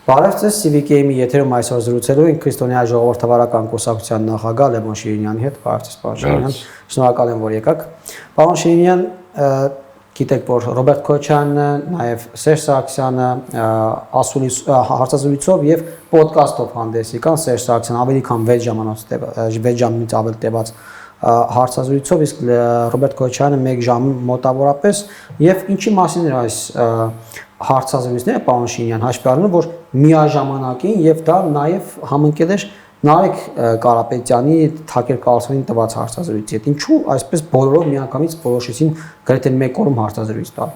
Բարև ձեզ, CVK-ի եթերում այսօր զրուցելու ենք Քրիստոնյա ժողովրդավարական կուսակցության նախագահ Լևոն Շիրինյանի հետ։ Բարև ձեզ, պարոն Շիրինյան։ Շնորհակալ եմ, որ եկաք։ Պարոն Շիրինյան, գիտեք, որ Ռոբերտ Քոչյանը, նաև Սերժ Սարգսյանը հարցազրույցով եւ ոդկասթով հանդես եկան։ Սերժ Սարգսյանը ավելի քան 6 ժամից ավել տևած հարցազրույցով, իսկ Ռոբերտ Քոչյանը 1 ժամ մոտավորապես, եւ ինչի մասին էր այս հարցազրույցները, պարոն Շիրինյան, հաշվի առնելով, որ միաժամանակ եւ դա նաեւ համընկել էր Նարեկ Կարապետյանի Թակեր Կարլսոնին տված հարցազրույցի հետ։ Ինչու այսպես բոլորով միանգամից որոշեցին գրեթե 1 օրում հարցազրույց տալ։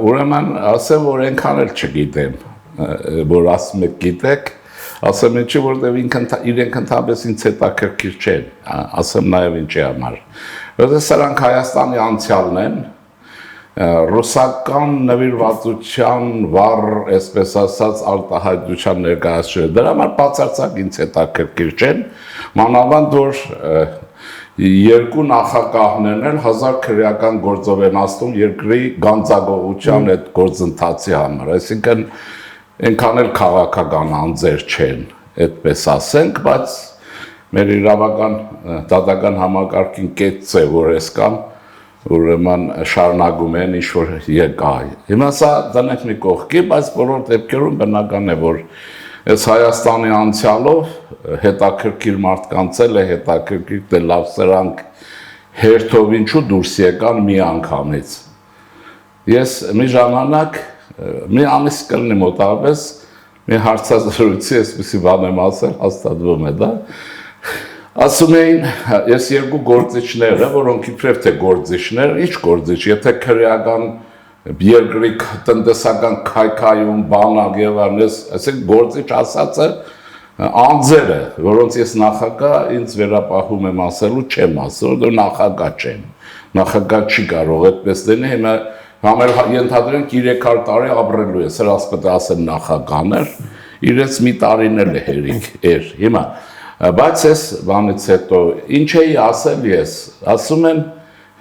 Ուրեմն ասեմ, որ այնքան էլ չգիտեմ, որ ասում եք գիտեք, ասեմ ինչի, որտեղ իրենք ընդհանրապես ինձ հետաքրքիր չեն, ասեմ նաեւ ինչի համար։ Որտեղ սրանք Հայաստանի անցյալն են, ռուսական նվիրվածության վառ, այսպես ասած, արտահայտության ներկայացուցիչները դրա համար բացարձակ ինձ հետաքրքիր չեն, մանավանդ որ երկու նախագահներն էլ 1000 քրեական գործով են ասում երկրի գանձագողության այդ գործընթացի համար, այսինքն այնքան էլ քաղաքական անձեր չեն, այդպես ասենք, բայց մեր իրավական դատական համակարգին կետց է, որ ես կամ ուրեմն շարունակում են ինչ-որ եկա։ Հիմա սա դնենք մի կողքի, բայց բոլոր դեպքերում բնական է, որ այս Հայաստանի անցյալով հետաքրքիր մարդկանց էլ է հետաքրքիր, դե լավ սրանք հերթով ինչու դուրս եկան մի անգամից։ Ես մի ժամանակ, մի ամիս կլինի մոտավորապես, մի հարցազրույցի այսպիսի բան եմ ասել, հաստատվում է դա, ասում էին, ես երկու գործիչները, որոնք իբրև թե գործիչներ, ինչ գործիչ, եթե քրեական երկրի տնտեսական քայքայում, բանակ եւ այլն, այսինքն գործիչ ասածը անձերը, որոնց ես նախագահ ինձ վերապահում եմ ասելու, չեմ ասել, որ նախագահ չեմ։ Նախագահ չի կարող այդպես լինի, հիմա համեր ենթադրենք 300 տարի ապրելու է, սրանց պետք է ասեմ նախագահներ, իրենց մի տարին էլ է հերիք էր։ Հիմա բայց ես բանից հետո ինչ էի ասել ես, ասում են,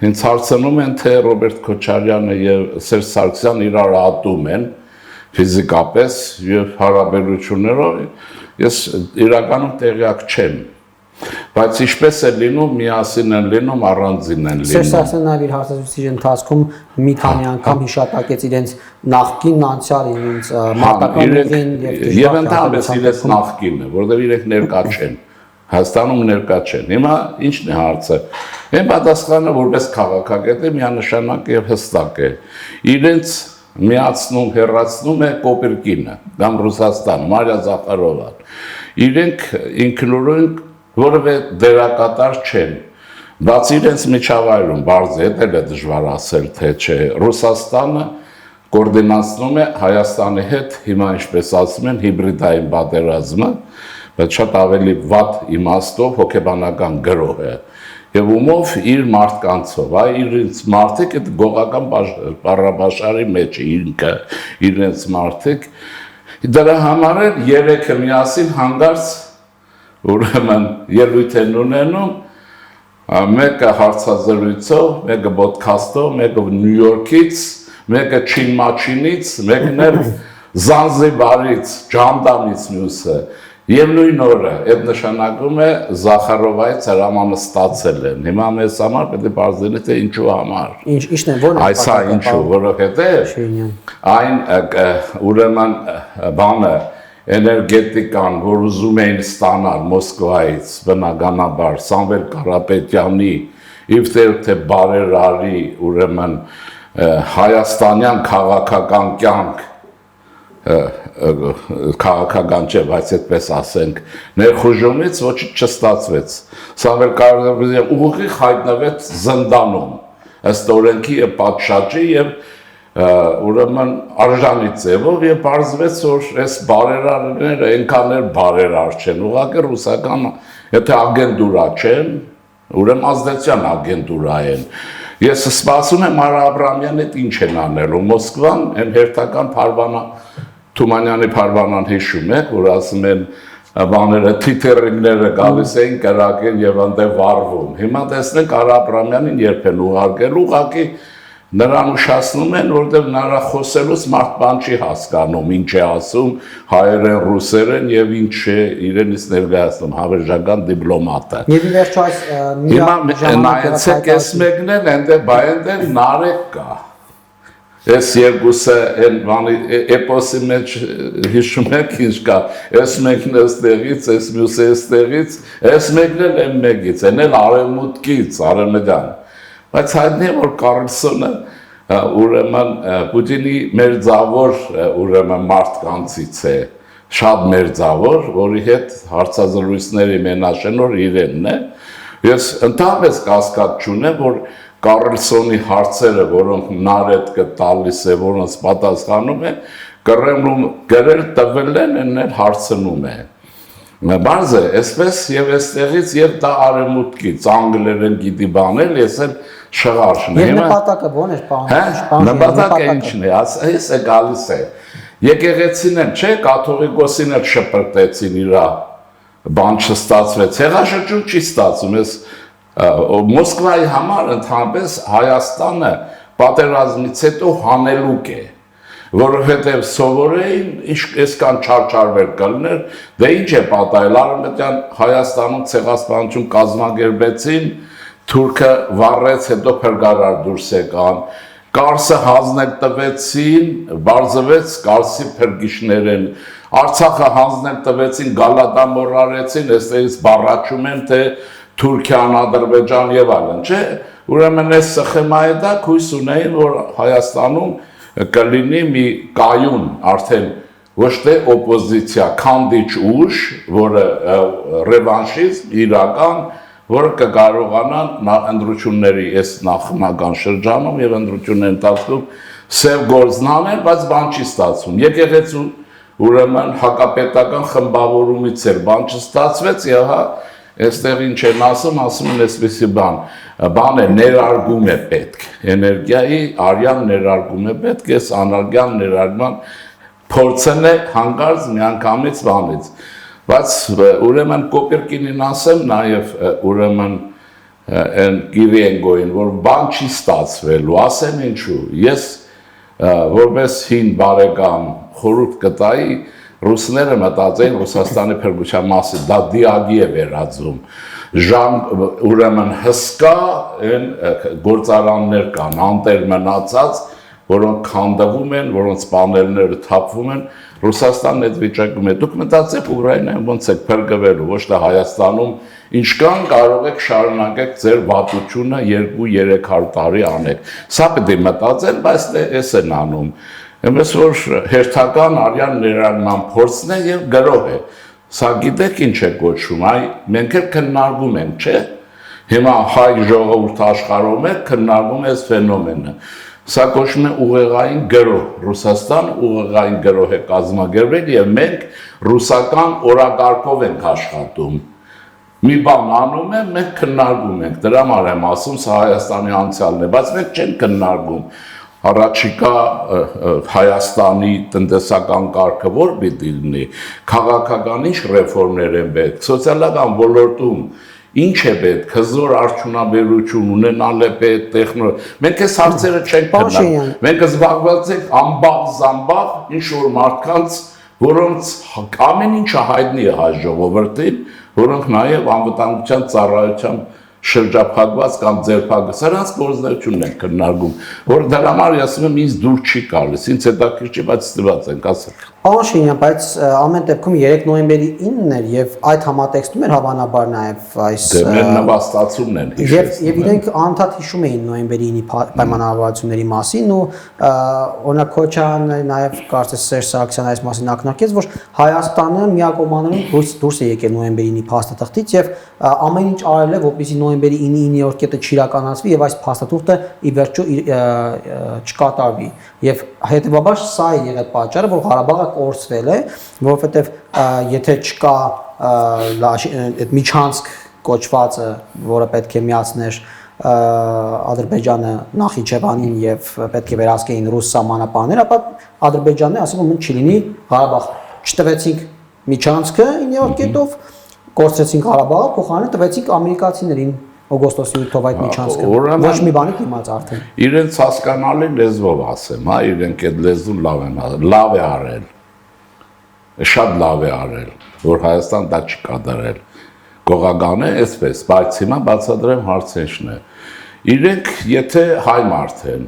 ինձ հարցնում են, թե Ռոբերտ Քոչարյանը եւ Սերժ Սարգսյանը իրար ատում են ֆիզիկապես եւ հարաբերություններով, ես իրականում տեղյակ չեմ, բայց ինչպես է լինում, միասին են լինում, առանձին են լինում։ Սերժ Սարգսյանը նաեւ իր հարցազրույցի ընթացքում մի քանի անգամ հիշատակեց իրենց նախկին անցյալին, իրենց մարտական ուղին եւ ընդհանրապես իրենց նախկինը, որովհետեւ իրենք ներկա չեն։ Հայաստանում ներկա չեն։ Հիմա ի՞նչն է հարցը։ Այն պատասխանը որպես քաղաքագետ է միանշանակ եւ հստակ է։ Իրենց միացնում, հեռացնում է Կոպերկինը, կամ Ռուսաստանը, Մարիա Զախարովան։ Իրենք ինքնուրույն որևէ դերակատար չեն։ Բացի իրենց միջավայրում, բարձ է, դա դժվար ասել, թե չէ, Ռուսաստանը կոորդինացնում է Հայաստանի հետ, հիմա ինչպես ասում են, հիբրիդային պատերազմը, բայց շատ ավելի վատ իմաստով հոգեբանական գրող է եւ ումով իր մարդկանցով, իրենց մարդիկ այդ գողական բառաբաշարի մեջ ինքը իրենց մարդիկ դրա համար էլ երեքը միասին հանգարց ուրեմն ելույթ են ունենում, մեկը հարցազրույցով, մեկը ոդքասթով, մեկը Նյու Յորքից, մեկը Չինմաչինից, մեկն էլ Զանզիբարից, Ջանդամից մյուսը Եվ նույն օրը, այդ նշանակում է Զախարովայից հրամանը ստացել են։ Հիմա մեզ համար պետք է բարձ լինի, թե ինչու համար։ Ինչն է, ո՞րն է։ Այսա ինչու, որովհետև այն ուրեմն բանը էներգետիկան, որ ուզում էին ստանալ Մոսկվայից, բնականաբար Սամվել Կարապետյանի, իբրև բարերարի ուրեմն հայաստանյան քաղաքական կյանք քաղաքական չէ, բայց այդպես ասենք, ներխուժումից ոչինչ չստացվեց։ Սամվել Կարապետյանը ուղիղ հայտնվեց զնդանում, ըստ օրենքի եւ պատշաճի եւ ուրեմն արժանի ձևով եւ բարձվեց, որ այս բարերարները այնքան էլ բարերար չեն, ուղղակի ռուսական, եթե ագենտուրա չեն, ուրեմն ազդեցության ագենտուրա են։ Ես սպասում եմ Արա Աբրամյանի հետ ինչ են անելու, Մոսկվան, այն հերթական Փարվանա Թումանյանի Փարվանան հիշում եք, որ ասում են բաները թիթեռինգները գալիս էին կրակեն եւ այնտեղ վառվում։ Հիմա տեսնենք Արա Աբրամյանին երբ են ուղարկել, ուղղակի Նրան ուշացնում են, որտեղ նրա խոսելուց մարդ բան չի հասկանում, ինչ է ասում հայերեն, ռուսերեն եւ ինչ է իրենից ներկայացնում հավերժական դիպլոմատը։ Եվ ի վերջո այս Հիմա նայեցեք, այս մեկն էլ այնտեղ բայնդեն նարեկ կա։ Այս երկուսը այն բանի էպոսի մեջ հիշում եք ինչ կա, այս մեկն էստեղից, այս մյուսը էստեղից, այս մեկն էլ այն մեկից, այն էլ արևմուտքից, արևմտյան։ Բայց հայտնի է, որ Կարլսոնը ուրեմն Պուտինի մերձավոր ուրեմն մարդկանցից է, շատ մերձավոր, որի հետ հարցազրույցների մենաշնոր իրենն է։ Ես ընդհանրապես կասկած չունեմ, որ Կարլսոնի հարցերը, որոնք նարետ կտալիս է, որոնց պատասխանում է, Կրեմլում գրել տվել են, են հարցնում է։ Բարձ է, այսպես եւ այստեղից եւ դա արևմուտքից, անգլերեն գիտի բանել, ես էլ շղարշն եմ։ Եվ նպատակը ո՞ն է, պարոն։ Նպատակը ինչն է, այս է գալիս է։ Եկեղեցին էլ, չէ, կաթողիկոսին էլ շպրտեցին իրա բան չստացվեց, հեղաշրջում չի ստացվում, ես Մոսկվայի համար ընդհանրապես Հայաստանը պատերազմից հետո հանելուկ է, որովհետև սովոր էին այսքան չարչարվեր կլներ, դե ինչ է պատահել, արևմտյան Հայաստանում ցեղասպանություն կազմակերպեցին, թուրքը վառեց, հետո փրկարար դուրս եկան, Կարսը հանձնել տվեցին, բարձվեց Կարսի փրկիչներեն, Արցախը հանձնել տվեցին, գալատամորարեցին, այստեղից բառաչում են, թե Թուրքիան, Ադրբեջան եւ այլն, չէ՞։ Ուրեմն այս սխեմայի դա հույս ունեին, որ Հայաստանում կլինի մի կայուն, արդեն ոչ թե օպոզիցիա, քանդիչ ուժ, որը ռևանշիզմ իրական, որը կկարողանա ընտրությունների այս նախնական շրջանում եւ ընտրությունների ընթացքում սև գործն անել, բայց բան չի ստացվում։ Եկեղեցու ուրեմն հակապետական խմբավորումից էր բան չստացվեց, եւ հա այստեղ ինչ են ասում են այսպեսի բան է, ներարգում է պետք, էներգիայի արյան ներարգում է պետք, այս անարգյան ներարգման փորձն է հանգարց միանգամից բանից, բայց ուրեմն կոպերկինին ասեմ նաև ուրեմն են Կիրիենկոին, որ բան չի ստացվելու, ասեմ ինչու, ես որպես հին բարեկամ խորհուրդ կտայի Ռուսները մտածեին Ռուսաստանի փրկության մասին, դա դիագի է վերածում, ուրեմն հսկա գործարաններ կան, անտեր մնացած, որոնք քանդվում են, որոնց պանելները թափվում են, Ռուսաստանն այդ վիճակում է, դուք մտածեք Ուկրաինայում ոնց եք փրկվելու, ոչ թե Հայաստանում, ինչքան կարող եք շարունակեք ձեր վատությունը 2-300 տարի անեք, սա պետք է մտածել, բայց այս են անում, Εμείς որ հերթական արյան ներառման փորձն է եւ գրող է։ Սա գիտեք ինչ է կոչվում, այ մենք էլ քննարկում ենք, չէ՞։ Հիմա հայ ժողովուրդը աշխարհում է քննարկում այս ֆենոմենը։ Սա կոչվում է ուղեղային գրող, Ռուսաստան ուղեղային գրող է կազմակերպել եւ մենք ռուսական օրակարգով ենք աշխատում։ Մի բան անում է, մենք քննարկում ենք, դրա համար եմ ասում, սա Հայաստանի անցյալն է, բայց մենք չենք քննարկում։ Առաջիկա Հայաստանի տնտեսական կարգը որ պիտի լինի, քաղաքական ինչ ռեֆորմներ են պետք, սոցիալական ոլորտում ինչ է պետք, հզոր արդյունաբերություն ունենալ է պետք, տեխնոլոգիա։ Մենք այս հարցերը չենք քննարկում։ Մենք զբաղված ենք ամբաղ-զամբաղ ինչ-որ մարդկանց, որոնց ամեն ինչը հայտնի է հայ ժողովրդին, որոնք նաև անվտանգության ծառայության շրջափակված կամ ձերբակված, սրանց գործունեությունն են քննարկում, որ դրա համար ասում եմ ինձ դուր չի գալիս, ինձ հետաքրքիր չի, բայց ստված ենք ասել։ Պարոն Շինյան, բայց ամեն դեպքում 3 նոյեմբերի 9-ն էր եւ այդ համատեքստում էր հավանաբար նաեւ այս Դե նվաստացումն են հիշեցնում։ Եվ իրենք անդադ հիշում էին նոյեմբերի 9-ի պայմանավորվածությունների մասին ու օրինակ Քոչարյանը նաեւ կարծես Սերժ Սարգսյանը այս մասին ակնարկեց, որ Հայաստանը միակողմանորեն դուրս է եկել նոյեմբերի 9-ի փաստաթղթից եւ ամեն ինչ արել է, որպեսզի նոյեմբերի 9-ի 9-րդ կետը չիրականացվի եւ այս փաստաթուղթը ի վերջո չկատարվի։ Եվ հետեւաբար սա է եղել պատճառը, որ Ղարաբաղը կորցվել է, որովհետեւ եթե չկա այդ միջանցք կոչվածը, որը պետք է միացներ Ադրբեջանը Նախիջևանին եւ պետք է վերահսկեին ռուս սահմանապահներ, ապա Ադրբեջանն է ասում, որ չի լինի Ղարաբաղ։ Չտվեցինք միջանցքը 9-րդ կետով, կորցրեցինք Ղարաբաղը, փոխարենը տվեցինք ամերիկացիներին օգոստոսի 8-ով այդ միջանցքը։ Ոչ մի բանի դիմաց արդեն։ Իրենց հասկանալի լեզվով ասեմ, հա, իրենք այդ լեզուն լավ է արել։ Շատ լավ է արել, որ Հայաստան դա չի կատարել։ Գողական է այսպես, բայց հիմա բացատրեմ հարցը ինչն է։ Իրենք եթե հայ մարդ են,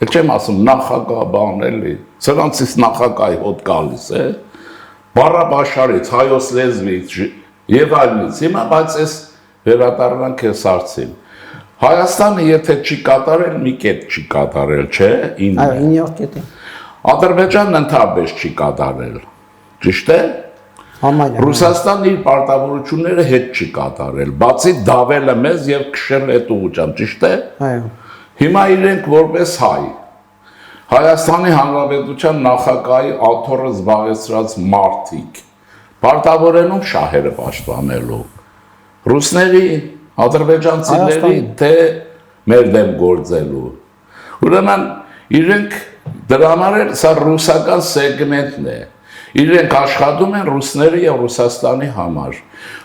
էլ չեմ ասում նախագահ բան էլի, սրանցից նախագահի հոտ գալիս է, բառաբաշարից, հայոց լեզվից եւ այլնից։ Հիմա բայց այս վերադառնանք այս հարցին։ Հայաստանը եթե չի կատարել, մի կետ չի կատարել, չէ՞, 9։ Այո, 9-րդ կետը։ Ադրբեջանն ընդհանրապես չի կատարել։ Ճիշտ է։ Համարյա։ Ռուսաստանն իր պարտավորությունները հետ չի կատարել, բացի դավելը մեզ եւ քշել այդ ուղղությամբ, ճիշտ է։ Այո։ Հիմա իրենք որպես հայ Հայաստանի Հանրապետության նախագահի աթոռը զբաղեցրած մարդիկ պարտավոր են ում շահերը պաշտպանելու։ Ռուսների, ադրբեջանցիների, թե մեր դեմ գործելու։ Ուրեմն իրենք դրա համար էլ սա ռուսական սեգմենտն է։ Իրենք աշխատում են ռուսների եւ Ռուսաստանի համար։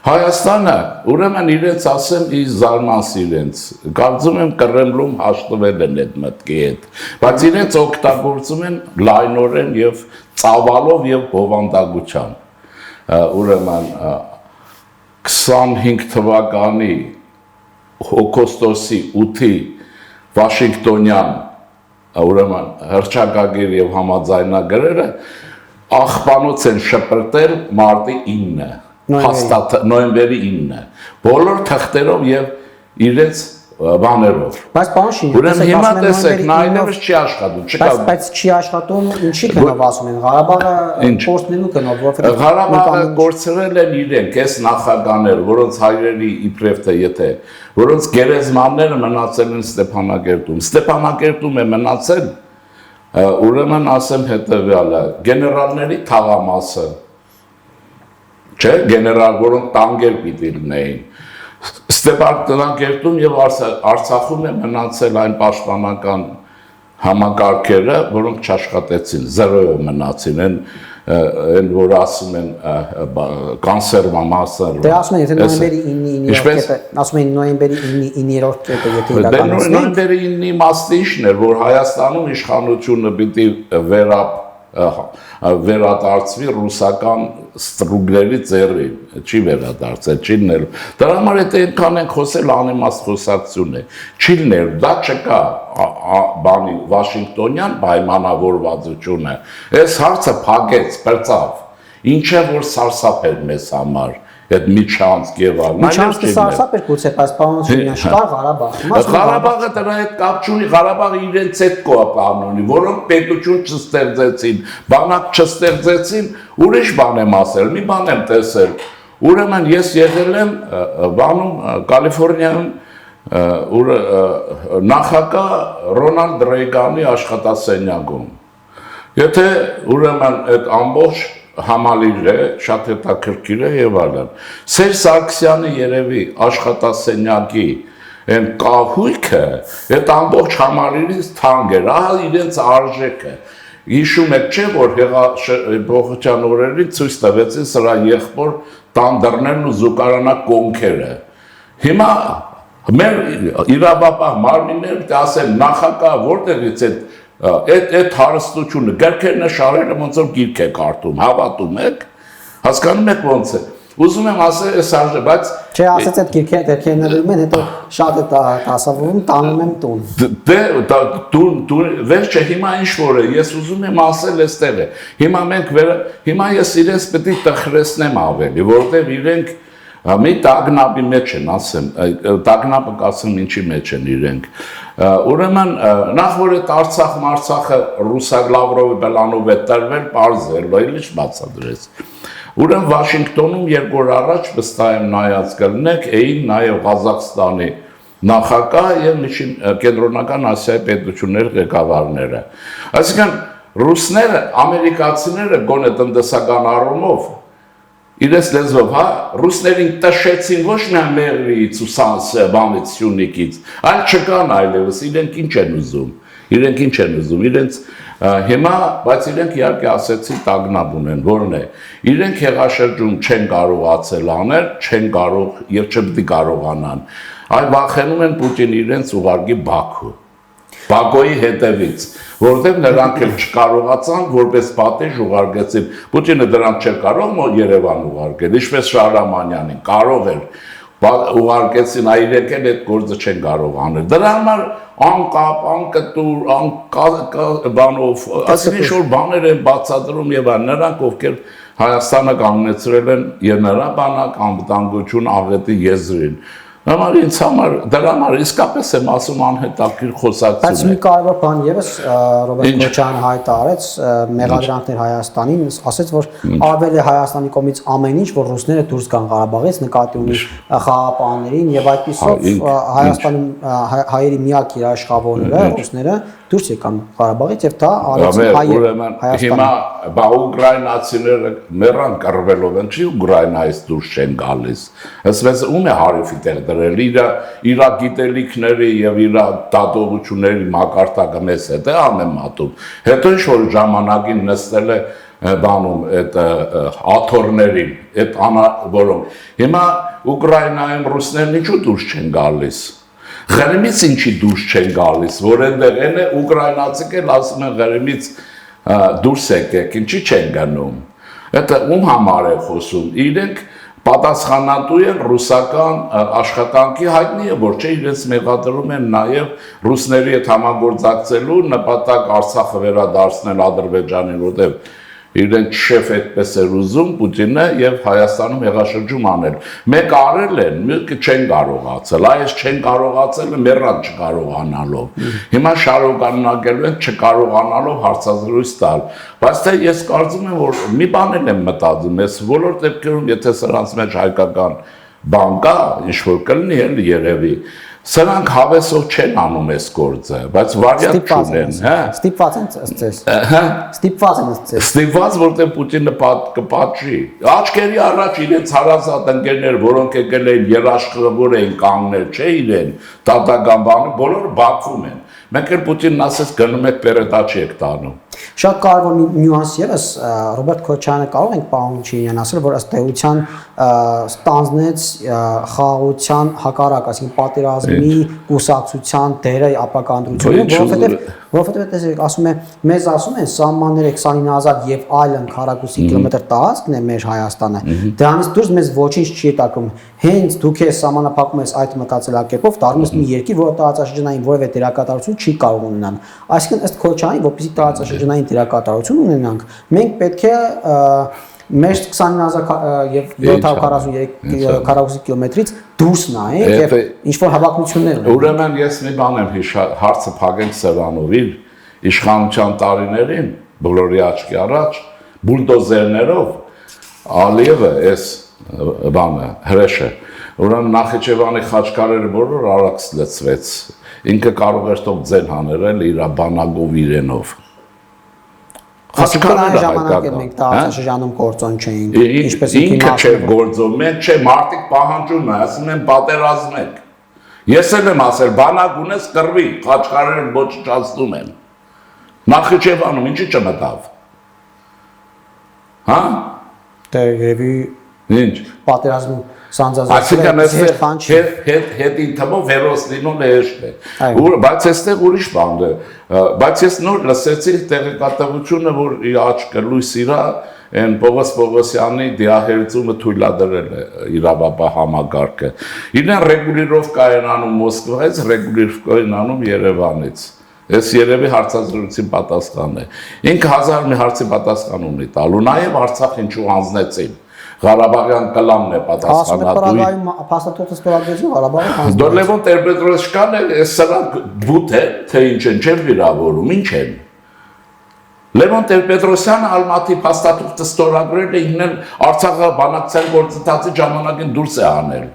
Հայաստանը, ուրեմն իրենց ասեմ, ի զարմանս իրենց, կարծում եմ Կրեմլում հաշտվել են այդ մտքի հետ, բայց իրենց օգտագործում են լայնորեն եւ ծավալով եւ բովանդակությամբ։ Ուրեմն 25 թվականի օգոստոսի 8-ի Վաշինգտոնյան ուրեմն հռչակագիր եւ համաձայնագրերը աղբանոց են շպրտել մարտի 9-ը, հաստատ նոյեմբերի 9-ը, բոլոր թղթերով եւ իրենց բաներով։ Բայց պարոն Շինյան, ուրեմն հիմա տեսեք, նա այլևս չի աշխատում, չկա։ Բայց չի աշխատում, ինչի գնով ասում են, Ղարաբաղը կորցնելու գնով, որովհետեւ Ղարաբաղը կորցրել են իրենք, այս նախագաները, որոնց հայրերի իբրև թե եթե, որոնց գերեզմանները մնացել են Ստեփանակերտում։ Ստեփանակերտում է մնացել, ուրեմն ասեմ հետեւյալը, գեներալների թաղամասը, չէ, գեներալ, որոնք տանկեր պիտի լինեին։ Ստեփանակերտում եւ Արցախում է մնացել այն պաշտպանական համակարգերը, որոնք չաշխատեցին, զերոյով մնացին, այն որ ասում են կանսերվա մասը։ Դե ասում են, եթե նոյեմբերի 9-րդ կետը, ասում են նոյեմբերի 9-րդ կետը, եթե իրականացնենք։ Նոյեմբերի 9-ի մասը ինչն էր, որ Հայաստանում իշխանությունը պիտի վերադարձվի ռուսական ստրուգների ձեռին, չի վերադարձել, չի լինելու։ Դրա համար եթե այնքան ենք խոսել անիմաստ խոսակցություն է, չի լինելու, դա չկա բանի Վաշինգտոնյան պայմանավորվածությունը։ Այս հարցը փակեց, բրծավ, ինչ է որ սարսափ էր մեզ համար։ Այդ միջանցք եւ այլն։ Միջանցքը սարսափ էր գուցե, բայց պարոն Շինյան, շտա Ղարաբաղ։ Ղարաբաղը դրա հետ կապ չունի, Ղարաբաղը իրենց հետ կապ ունի, որոնք պետություն չստեղծեցին, բանակ չստեղծեցին, ուրիշ բան եմ ասել, մի բան եմ տեսել։ Ուրեմն ես եղել եմ բանում Կալիֆոռնիայում նախագահ Ռոնալդ Ռեյգանի աշխատասենյակում։ Եթե ուրեմն այդ ամբողջ համալիր է, շատ հետաքրքիր է եւ այլն։ Սերժ Սարգսյանի երևի աշխատասենյակի այն կահույքը, այդ ամբողջ համալիրից թանկ էր, ահա իրենց արժեքը։ Հիշում եք չէ, որ Բողոջյան օրերին ցույց տվեցին սրա եղբոր տան դռներն ու զուգարանակ կոնքերը։ Հիմա մեր իրավապահ մարմինները ասեն նախագահ որտեղից է այդ հարստությունը գրքերն շարերը ոնց որ գիրք է կարդում, հավատում եք, հասկանում եք ոնց է։ Ուզում եմ ասել այս արժե, բայց չէ, ասած այդ գրքերն լրում են, հետո շատ է դասավորում, տանում եմ տուն։ Դե տուն, վերջը հիմա ինչ որ է, ես ուզում եմ ասել այստեղ է։ Հիմա ես իրենց պետք է տխրեցնեմ ավելի, որովհետև իրենք մի տագնապի մեջ են, ասեմ, տագնապը կասեմ ինչի մեջ են իրենք։ Ուրեմն նախ որ այդ Արցախը Լավրովի բլանով է տրվել, պարզ էր, լույս բացադրեց։ Ուրեմն Վաշինգտոնում 2 օր առաջ վստահ եմ նայած կլինեք, էին նաև Ղազախստանի նախագահ եւ միջին կենտրոնական Ասիայի պետությունների ղեկավարները։ Այսինքն ռուսները, ամերիկացիները գոնե տնտեսական առումով իրենց լեզվով, հա, ռուսներին տշեցին ոչ միայն Մեղրիից ու բանից Սյունիքից, այլ չկան այլևս, իրենք ինչ են ուզում, իրենց հիմա, բայց իրենք իհարկե ասեցին տագնապ ունեն, որն է, իրենք հեղաշրջում չեն կարողացել անել, չեն կարող եւ չպետք է կարողանան։ Այ վախենում են Պուտինը իրենց ուղարկի Բաքու։ Բաքոյի հետևից, որովհետև նրանք էլ չկարողացան որպես պատիժ ուղարկեցին։ Պուտինը դրանք չէր կարող Երևան ուղարկել, ինչպես Շահրամանյանին, կարող էր ուղարկեցին, այրեք էլ այդ գործը չեն կարող անել։ Դրա համար անկապ, անկտուր, բանով, ասին ինչ-որ բաներ են բացատրում եւ այլն, նրանք ովքեր Հայաստանը կանգնեցրել են եւ նրա բանակ անվտանգություն աղետի եզրին։ Համար ինձ համար դրա համար իսկապես եմ ասում անհետաքրքիր խոսակցություն է։ Բայց մի կարևոր բան եւս Ռոբերտ Քոչարյանը հայտարարեց մեղադրանքներ Հայաստանին, ասաց որ արվել է Հայաստանի կողմից ամեն ինչ, որ ռուսները դուրս գան Ղարաբաղից, նկատի ունի խաղաղապահներին եւ այդպիսով Հայաստանում հայերի միակ երաշխավորները ռուսները դուրս եկան Ղարաբաղից եւ դա արեցին Հայաստանը։ Հիմա բա ուկրաինացիները մեռան կռվելով են, չի Ուկրաինայից դուրս չեն գալիս։ Ասես ում է հարիվի տեղ դրել իր գիտելիքների եւ իր դատողությունների մակարդակը մեզ հետ է ամենատում։ Հետո ինչ որ ժամանակին նստել է բանում այդ աթոռներին, այդ որոնք հիմա Ուկրաինայում ռուսներն ինչու դուրս չեն գալիս։ Ղրիմից ինչի դուրս չեն գալիս, որ այնտեղ են ուկրաինացիք էլ ասում են Ղրիմից դուրս եկեք, ինչի չեն գնում։ Դա ում համար է խոսում։ Իրենք պատասխանատու են ռուսական աշխատանքի հայտնի է, որ չէ իրենց մեղադրում են նաև ռուսների հետ համագործակցելու նպատակ Արցախը վերադարձնել Ադրբեջանին, որտեղ իրենք շեֆ այդպես էր ուզում Պուտինը եւ Հայաստանում հեղաշրջում անել։ Մեկ արել են, մեկը չեն կարողացել, այս չեն կարողացել, մեռան չկարողանալով։ Հիմա շարունակելու են չկարողանալով հարցազրույց տալ։ Բայց թե ես կարծում եմ, որ մի բան եմ մտածում, ես բոլոր դեպքերում, եթե սրանց մեջ հայկական բան կա, ինչ որ կլինի էլ երևի Սրանք հավեսով չեն անում այս գործը, բայց վարիանտ չունեն, հա։ Ստիպված են ցես։ Ստիպված են ցես։ Ստիպված, որտեղ Պուտինը կպատժի։ Աչքերի առաջ իրենց հարազատ ընկերներ, որոնք եկել են երաշխավոր էին կանգնել, չէ՞ իրեն, տատական բանը, բոլորը Բաքվում են։ Մենք էլ Պուտինն ասես գնում եք պերետաչի եք տանում։ Շատ կարևոր նյուանս եւս Ռոբերտ Քոչարյանը կարող ենք պարոն Չինյան ասել, որ ըստ էության ստանձնեց խաղաղության հակառակ, այսինքն պատերազմի կուսակցության դերը ապականդրությունը, որովհետեւ տեսեք, ասում է, մեզ ասում են սահմանները 29000 եւ այլն քառակուսի կիլոմետր տարածքն է մեր Հայաստանը։ Դրանից դուրս մեզ ոչինչ չի տակում։ Հենց դուք ես սահմանափակում ես այդ մտածելակերպով, դառնում ես մի երկիր, որը տարածաշրջանային որևէ դերակատարություն չի կարող ունենալ։ Այսինքն ըստ Քոչարյանի, որպեսզի տարածաշրջանային դերակատարություն ունենանք, մենք պետք է մեր 29000 եւ 743 քառակուսի կիլոմետրից դուրս նայենք եւ ինչ որ հավակնություններ ունենք։ Ուրեմն ես մի բան եմ հարցը փակենք սրանով իր իշխանության տարիներին բոլորի աչքի առաջ բուլդոզերներով Ալիևը այս բանը հրեշը ուրեմն Նախիջևանի խաչքարերը բոլոր արաքս լցվեց ինքը կարող էր թող ձեն հանել իր բանագով իրենով Հասկանում ժամանակ մենք տարածաշրջանում գործոն չէինք, ինչպես ինքը չէ գործոն, մենք չէ մարդիկ պահանջում են, ասում են պատերազմեք։ Ես էլ եմ ասել, բանակ ունես կռվի, խաչքարերը ոչնչացնում են։ Նախիջևանում ինչի չմտավ։ Հա? Դե երևի ինչ պատերազմում սանձազերծել հետին թվով վերոսնինոն հեշտ է, բայց այստեղ ուրիշ բան է, բայց ես նոր լսեցի տեղեկատվությունը, որ իր աչքը լույս իրա են Պողոս Պողոսյանի դիահերձումը թույլատրել է իրավապահ համագարկը, իրեն ռեգուլիրովկա են անում Մոսկվայից, ռեգուլիրովկա են անում Երևանից, ես երևի հարցազրույցին պատասխան է, ինքը 1000 մի հարցի պատասխան ունի տալու, նաև Արցախ ինչու հանձնեցին, Ղարաբաղյան կլանն է պատասխանատու։ Փաստաթուղթը ստորագրեցին Ղարաբաղը հանձնեցին։ Դոր Լևոն Տեր-Պետրոսյանը սրանք բութ է, թե ինչ են, չեն վիրավորում, ինչ են։ Լևոն Տեր-Պետրոսյանը Ալմատի փաստաթուղթը ստորագրել է ինքն Արցախը բանակցային գործընթացի ժամանակին դուրս է անել։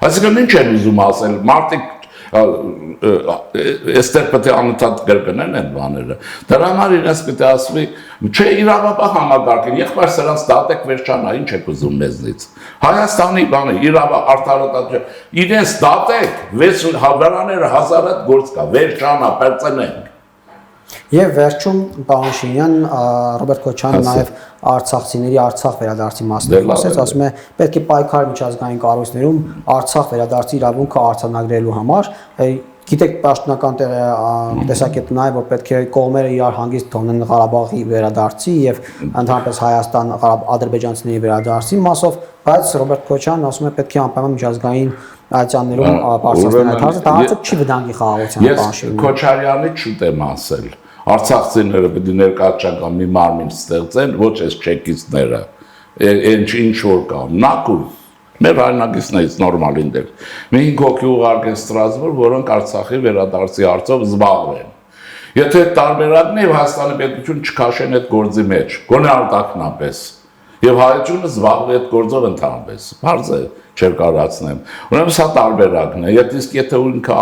Այսինքն ինչ են ուզում ասել, մարդիկ Էստեղ պետք է անընդհատ կրկնեն այդ բաները։ Դրա համար իրենց պետք է ասվի, չէ իրավապահ համագարկին, եղբայր սրանց դատեք վերջանա, ինչ եք ուզում մեզնից։ Հայաստանի բանը արդարադատություն, իրենց դատեք, վրաները 1000 հատ գործ կա, վերջանա, պերծնենք։ Եվ վերջում պարոն Շինյան Ռոբերտ Քոչյանը նաև արցախցիների Արցախ վերադարձի մասին ասաց, ասում է պետք է պայքար միջազգային կառույցներում Արցախ վերադարձի իրավունքը արձանագրելու համար, գիտեք պաշտոնական տեսակետը նաև որ պետք է կողմերը իրար հանգիստ թողնեն Ղարաբաղի վերադարձի եւ ընդհանրապես Հայաստան ադրբեջանցիների վերադարձի մասով, բայց Ռոբերտ Քոչյանն ասում է պետք է անպայման միջազգային այցաններում բարձրացնել այդ հարցը, դա հարցը չի վտանգի խաղաղության բանշին։ Ես Քոչարյանի չուտեմ ասել։ Արցախցիները պետք է ներկայացական մի մարմին ստեղծեն, ոչ այս չեկիստները, ինչ որ կա, նակու մեր հայրենակիցներից նորմալին դեր։ Մի 5 հոգի ուղարկեն Ստրասբուրգ, որոնք Արցախի վերադարձի հարցով զբաղվեն։ Եթե տարբերակն է եւ Հայաստանի պետություն չքաշեն այդ գործի մեջ, գոնե արտակնապես։ Եվ հայությունը զբաղվի այդ գործով ընդհանրապես։ Բարձ է չեր կարացնեմ։ Ուրեմն սա տարբերակն է։ Եթե ինքը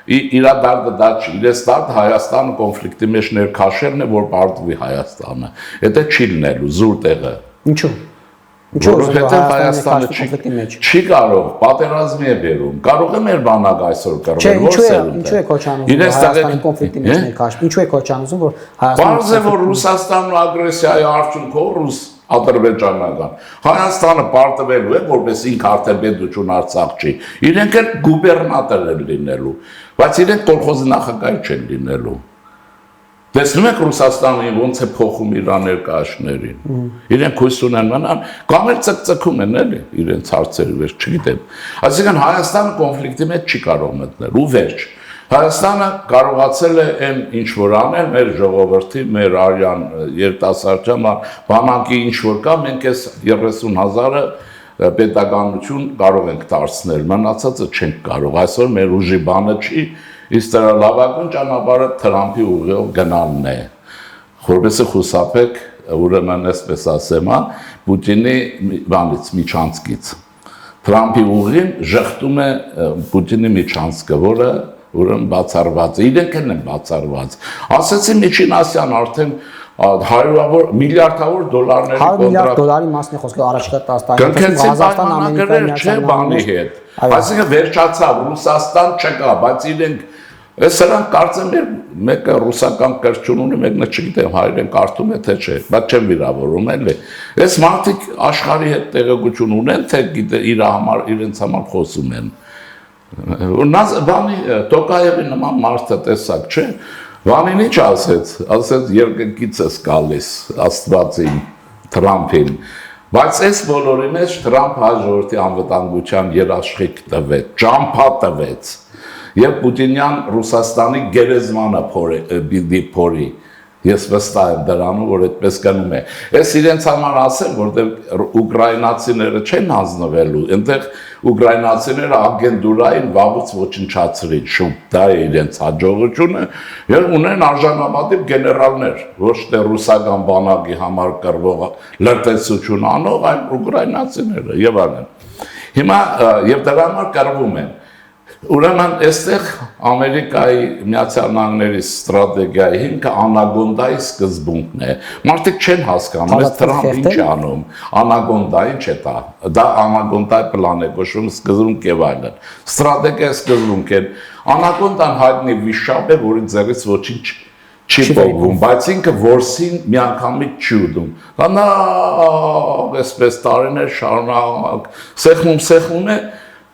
իրադարձը դա չի, իրենց դարձ Հայաստանը կոնֆլիկտի մեջ ներքաշելն է, որ բարդվի Հայաստանը։ Դա չի լինելու զուր տեղը։ Ինչու՞։ Որովհետև Հայաստանը չի կարող, պատերազմի է բերում, կարող է մեր բանակ այսօր կռվել, որ սերունդ է։ Ինչու է Քոչյանը Հայաստանի կոնֆլիկտի մեջ ներքաշ։ Ինչու է Քոչյանը ուզում, որ Հայաստանը։ Պարզ է, որ Ռուսաստանն ագրեսիայի արդյունքով ռուս ադրբեջանական Հայաստանը պարտվելու է, որպես ինքը արդեն պետություն Արցախ չի։ Իրենք էլ գուբերնատոր են լինելու, բայց իրենք կոլխոզի նախագահ չեն լինելու։ Տեսնում եք Ռուսաստանը ոնց է փոխում իր ներկայացներին։ Իրենք հույս ունեն մնան, կամ էլ ցկցկում են էլի իրենց հարցերի վեր, չգիտեմ։ Այսինքն Հայաստանը կոնֆլիկտի մեջ չի կարող մտնել, ու վերջ։ Հայաստանը կարողացել է այն ինչ որ անել մեր ժողովրդի, մեր արյան երիտասարդի բանակի ինչ որ կա, մենք այս 30,000-ը պետականություն կարող ենք դարձնել, մնացածը չենք կարող։ Այսօր մեր ուժի բանը չի, իսկ դրա լավագույն ճանապարհը Թրամփի ուղիով գնալն է։ Որովհետեւ խուսափեք, ուրեմն այսպես ասեմ, Պուտինի բանից միջանցքից։ Թրամփի ուղին ժխտում է Պուտինի միջանցքը, որը ուրեմն բացառված է, իրենք են բացառված։ Ասեցի Միջին Ասիան արդեն միլիարդավոր դոլարների կոնտրակտ։ 100 միլիարդ դոլարի մասն է խոսքը առաջիկա 10 տարի։ Ղազախստան Ամերիկայի չէ բանի հետ։ Այսինքն վերջացավ, Ռուսաստան չկա, բայց իրենք սրանք կարծեմ մեկը ռուսական կրթություն ունի, մեկը չգիտեմ հայերեն կարդում է թե չէ, բայց չեմ վիրավորում էլի։ Այս մարդիկ աշխարհի հետ տեղեկություն ունեն, թե իրենց համար խոսում են։ Բանի Տոկաևի նման մարդը տեսակ չէ, Վանին ինչ ասեց երկնքից ես գալիս Աստվածին, Թրամփին, բայց այս բոլորի մեջ Թրամփ հաջորդի անվտանգության երաշխիք տվեց, ճամփա տվեց եւ Պուտինյան Ռուսաստանի գերեզմանը փորի Ես վստահ եմ դրանում, որ այդպես կնում է։ Ես իրենց համար ասեմ, որտեղ ուկրաինացիները չեն հանձնվելու, այնտեղ ուկրաինացիները ագենտուրային վաղուց ոչնչացրին, շուտ դա է իրենց հաջողությունը, եւ ունեն արժանապատիվ գեներալներ, ոչ թե ռուսական բանակի համար կռվող լրտեսություն անող, այլ ուկրաինացիները եւ այլն։ Հիմա եւ դրա համար կռվում են։ Ուրեմն այստեղ Ամերիկայի Միացյալ Նահանգների ստրատեգիայի հիմքը անագոնդայի սկզբունքն է։ Մարդիկ չեն հասկանում, այս Թրամփը ինչ է անում, անագոնդա ինչ է դա անագոնդայի պլան է կոչվում, սկզբունք եւ այլն։ Ստրատեգիայի սկզբունք է։ Անագոնդան հայտնի վիշապ է, որի ձեռից ոչինչ չի փոխվում, բայց ինքը որսին միանգամից չի ուտում։ Դա այսպես տարիներ շարունակ սեղմում է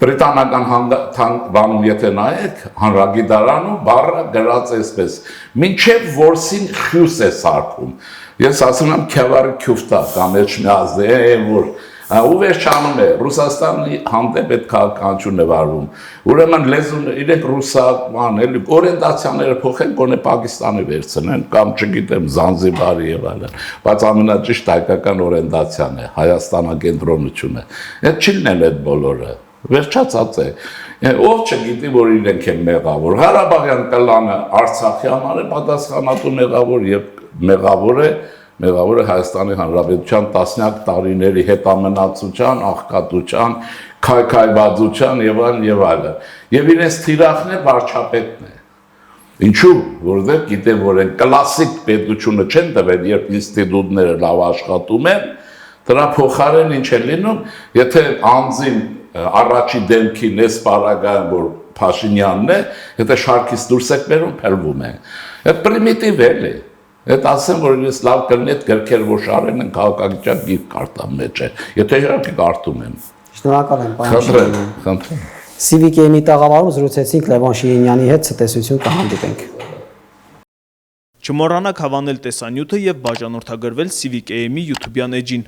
Բրիտանական բանում եթե նայեք, հանրագիտարանում բառը գրած այսպես, մինչև որսին խյուս է սարքում։ Ես ասում եմ քյավարի քյուֆտա կամ էջմիազդե, որ ու վերջանում է, Ռուսաստանի հանդեպ այդ քաղաքականություն է վարվում։ Ուրեմն լեզուն իրենք ռուսական, էլի օրիենտացիաները փոխեն, գոնե Պակիստանի վերցնեն կամ չգիտեմ Զանզիբարի եւ այլն, բայց ամենաճիշտ հայկական օրիենտացիան է, Հայաստանագենտրոնությունը։ Այդ չի լինել այդ բոլորը։ Վերջացած է, ով չգիտի, որ իրենք են մեղավոր, Ղարաբաղյան կլանը Արցախի համար է պատասխանատու մեղավոր և մեղավոր է Հայաստանի Հանրապետության տասնյակ տարիների հետամնացության, աղքատության, քայքայվածության և այլն, և իրենց թիրախն է վարչապետն է։ Ինչու, որովհետև գիտեն, որ են կլասիկ պետությունը չեն տվել, երբ ինստիտուտները լավ աշխատում են, դրա փոխարեն ինչ է լինում, եթե անձին առաջի դեմքին ես պարագայում, որ Փաշինյանն է, եթե շարքից դուրս եք բերում, փրվում է։ Այդ պրիմիտիվ է։ Այդ ասեմ, որ ես լավ կլինի այդ գրքեր որ շարեն են քաղաքագիտության գիրք կարտամ մեջ է։ Եթե իհարկե կարդում եմ։ Շնորհակալ եմ, պարոն Շիրինյան։ Խնդրեմ։ CVK-ի տաղավարում զրուցեցինք Լևոն Շիրինյանի հետ, ցտեսություն կհանդիպենք։ Չմոռանաք հավանել տեսանյութը եւ բաժանորդագրվել CVK-ի YouTube-յան էջին։